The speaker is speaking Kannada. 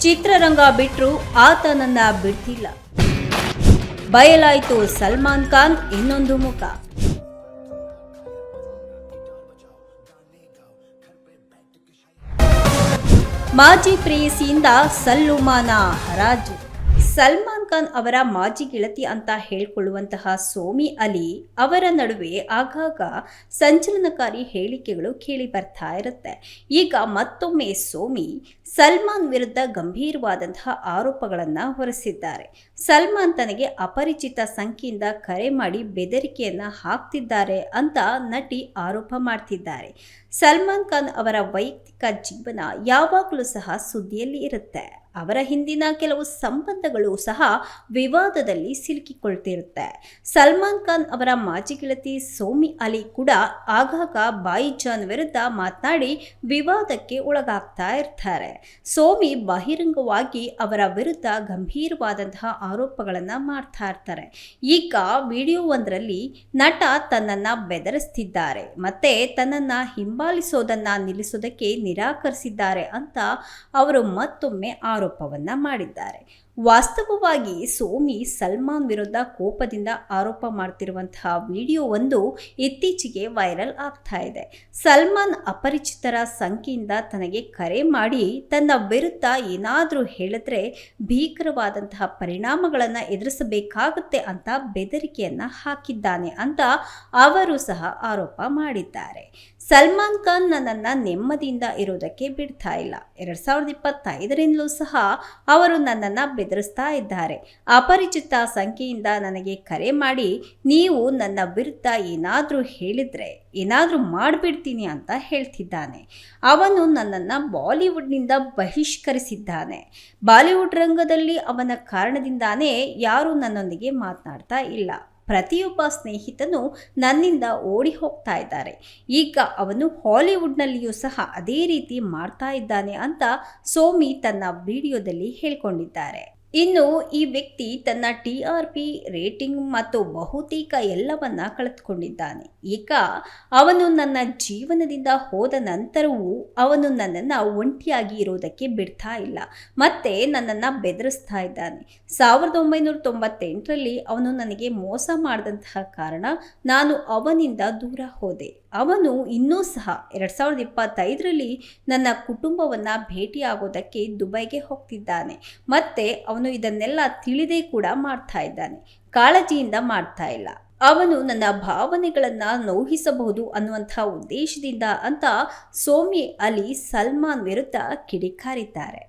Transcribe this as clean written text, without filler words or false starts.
ಚಿತ್ರರಂಗ ಬಿಟ್ರು ಆತ ನನ್ನ ಬಿಡ್ತಿಲ್ಲ. ಬಯಲಾಯಿತು ಸಲ್ಮಾನ್ ಖಾನ್ ಇನ್ನೊಂದು ಮುಖ. ಮಾಜಿ ಪ್ರೇಯಸಿಯಿಂದ ಸಲ್ಲುಮಾನ ಹರಾಜು. ಸಲ್ಮಾನ್ ಖಾನ್ ಅವರ ಮಾಜಿ ಗೆಳತಿ ಅಂತ ಹೇಳಿಕೊಳ್ಳುವಂತಹ ಸೋಮಿ ಅಲಿ ಅವರ ನಡುವೆ ಆಗಾಗ ಸಂಚಲನಕಾರಿ ಹೇಳಿಕೆಗಳು ಕೇಳಿ ಬರ್ತಾ ಇರುತ್ತೆ. ಈಗ ಮತ್ತೊಮ್ಮೆ ಸೋಮಿ ಸಲ್ಮಾನ್ ವಿರುದ್ಧ ಗಂಭೀರವಾದಂತಹ ಆರೋಪಗಳನ್ನು ಹೊರಿಸಿದ್ದಾರೆ. ಸಲ್ಮಾನ್ ತನಗೆ ಅಪರಿಚಿತ ಸಂಖ್ಯೆಯಿಂದ ಕರೆ ಮಾಡಿ ಬೆದರಿಕೆಯನ್ನ ಹಾಕ್ತಿದ್ದಾರೆ ಅಂತ ನಟಿ ಆರೋಪ ಮಾಡ್ತಿದ್ದಾರೆ. ಸಲ್ಮಾನ್ ಖಾನ್ ಅವರ ವೈಯಕ್ತಿಕ ಜೀವನ ಯಾವಾಗಲೂ ಸಹ ಸುದ್ದಿಯಲ್ಲಿ ಇರುತ್ತೆ. ಅವರ ಹಿಂದಿನ ಕೆಲವು ಸಂಬಂಧಗಳು ಸಹ ವಿವಾದದಲ್ಲಿ ಸಿಲುಕಿಕೊಳ್ತಿರುತ್ತೆ. ಸಲ್ಮಾನ್ ಖಾನ್ ಅವರ ಮಾಜಿ ಗೆಳತಿ ಸೋಮಿ ಅಲಿ ಕೂಡ ಆಗಾಗ ಬಾಯಿಜಾನ್ ವಿರುದ್ಧ ಮಾತನಾಡಿ ವಿವಾದಕ್ಕೆ ಒಳಗಾಗ್ತಾ ಇರ್ತಾರೆ. ಸೋಮಿ ಬಹಿರಂಗವಾಗಿ ಅವರ ವಿರುದ್ಧ ಗಂಭೀರವಾದಂತಹ ಆರೋಪಗಳನ್ನು ಮಾಡ್ತಾ ಇರ್ತಾರೆ. ಈಗ ವಿಡಿಯೋ ಒಂದರಲ್ಲಿ ನಟ ತನ್ನನ್ನು ಬೆದರಿಸ್ತಿದ್ದಾರೆ ಮತ್ತೆ ತನ್ನನ್ನು ಹಿಂಬಾಲಿಸೋದನ್ನ ನಿಲ್ಲಿಸೋದಕ್ಕೆ ನಿರಾಕರಿಸಿದ್ದಾರೆ ಅಂತ ಅವರು ಮತ್ತೊಮ್ಮೆ ಆರೋಪವನ್ನ ಮಾಡಿದ್ದಾರೆ. ವಾಸ್ತವವಾಗಿ ಸೋಮಿ ಸಲ್ಮಾನ್ ವಿರುದ್ಧ ಕೋಪದಿಂದ ಆರೋಪ ಮಾಡ್ತಿರುವಂತಹ ವಿಡಿಯೋ ಒಂದು ಇತ್ತೀಚೆಗೆ ವೈರಲ್ ಆಗ್ತಾ ಇದೆ. ಸಲ್ಮಾನ್ ಅಪರಿಚಿತರ ಸಂಖ್ಯೆಯಿಂದ ತನಗೆ ಕರೆ ಮಾಡಿ ತನ್ನ ವಿರುದ್ಧ ಏನಾದರೂ ಹೇಳಿದ್ರೆ ಭೀಕರವಾದಂತಹ ಪರಿಣಾಮಗಳನ್ನು ಎದುರಿಸಬೇಕಾಗುತ್ತೆ ಅಂತ ಬೆದರಿಕೆಯನ್ನ ಹಾಕಿದ್ದಾನೆ ಅಂತ ಅವರು ಸಹ ಆರೋಪ ಮಾಡಿದ್ದಾರೆ. ಸಲ್ಮಾನ್ ಖಾನ್ ನನ್ನನ್ನು ನೆಮ್ಮದಿಯಿಂದ ಇರೋದಕ್ಕೆ ಬಿಡ್ತಾ ಇಲ್ಲ. 2025ರಿಂದಲೂ ಸಹ ಅವರು ನನ್ನನ್ನು ಬೆದರಿಸ್ತಾ ಇದ್ದಾರೆ. ಅಪರಿಚಿತ ಸಂಖ್ಯೆಯಿಂದ ನನಗೆ ಕರೆ ಮಾಡಿ ನೀವು ನನ್ನ ವಿರುದ್ಧ ಏನಾದರೂ ಹೇಳಿದ್ರೆ ಏನಾದರೂ ಮಾಡಿಬಿಡ್ತೀನಿ ಅಂತ ಹೇಳ್ತಿದ್ದಾನೆ. ಅವನು ನನ್ನನ್ನು ಬಾಲಿವುಡ್ನಿಂದ ಬಹಿಷ್ಕರಿಸಿದ್ದಾನೆ. ಬಾಲಿವುಡ್ ರಂಗದಲ್ಲಿ ಅವನ ಕಾರಣದಿಂದಾನೇ ಯಾರೂ ನನ್ನೊಂದಿಗೆ ಮಾತನಾಡ್ತಾ ಇಲ್ಲ. ಪ್ರತಿಯೊಬ್ಬ ಸ್ನೇಹಿತನು ನನ್ನಿಂದ ಓಡಿ ಹೋಗ್ತಾ ಇದ್ದಾರೆ. ಈಗ ಅವನು ಹಾಲಿವುಡ್ನಲ್ಲಿಯೂ ಸಹ ಅದೇ ರೀತಿ ಮಾಡ್ತಾ ಇದ್ದಾನೆ ಅಂತ ಸೋಮಿ ತನ್ನ ವಿಡಿಯೋದಲ್ಲಿ ಹೇಳ್ಕೊಂಡಿದ್ದಾರೆ. ಇನ್ನು ಈ ವ್ಯಕ್ತಿ ತನ್ನ TRP ರೇಟಿಂಗ್ ಮತ್ತು ಬಹುತೇಕ ಎಲ್ಲವನ್ನ ಕಳೆದುಕೊಂಡಿದ್ದಾನೆ. ಈಗ ಅವನು ನನ್ನ ಜೀವನದಿಂದ ಹೋದ ನಂತರವೂ ಅವನು ನನ್ನನ್ನು ಒಂಟಿಯಾಗಿ ಇರೋದಕ್ಕೆ ಬಿಡ್ತಾ ಇಲ್ಲ ಮತ್ತೆ ನನ್ನನ್ನು ಬೆದರಿಸ್ತಾ ಇದ್ದಾನೆ. 1998ರಲ್ಲಿ ಅವನು ನನಗೆ ಮೋಸ ಮಾಡಿದಂತಹ ಕಾರಣ ನಾನು ಅವನಿಂದ ದೂರ ಹೋದೆ. ಅವನು ಇನ್ನೂ ಸಹ 2025ರಲ್ಲಿ ನನ್ನ ಕುಟುಂಬವನ್ನು ಭೇಟಿಯಾಗೋದಕ್ಕೆ ದುಬೈಗೆ ಹೋಗ್ತಿದ್ದಾನೆ ಮತ್ತೆ ಅವನು ಇದನ್ನೆಲ್ಲ ತಿಳಿದೇ ಕೂಡ ಮಾಡ್ತಾ ಇದ್ದಾನೆ. ಕಾಳಜಿಯಿಂದ ಮಾಡ್ತಾ ಇಲ್ಲ. ಅವನು ನನ್ನ ಭಾವನೆಗಳನ್ನು ನೋಯಿಸಬಹುದು ಅನ್ನುವಂಥ ಉದ್ದೇಶದಿಂದ ಅಂತ ಸೋಮಿ ಅಲಿ ಸಲ್ಮಾನ್ ವಿರುದ್ಧ ಕಿಡಿಕಾರಿದ್ದಾರೆ.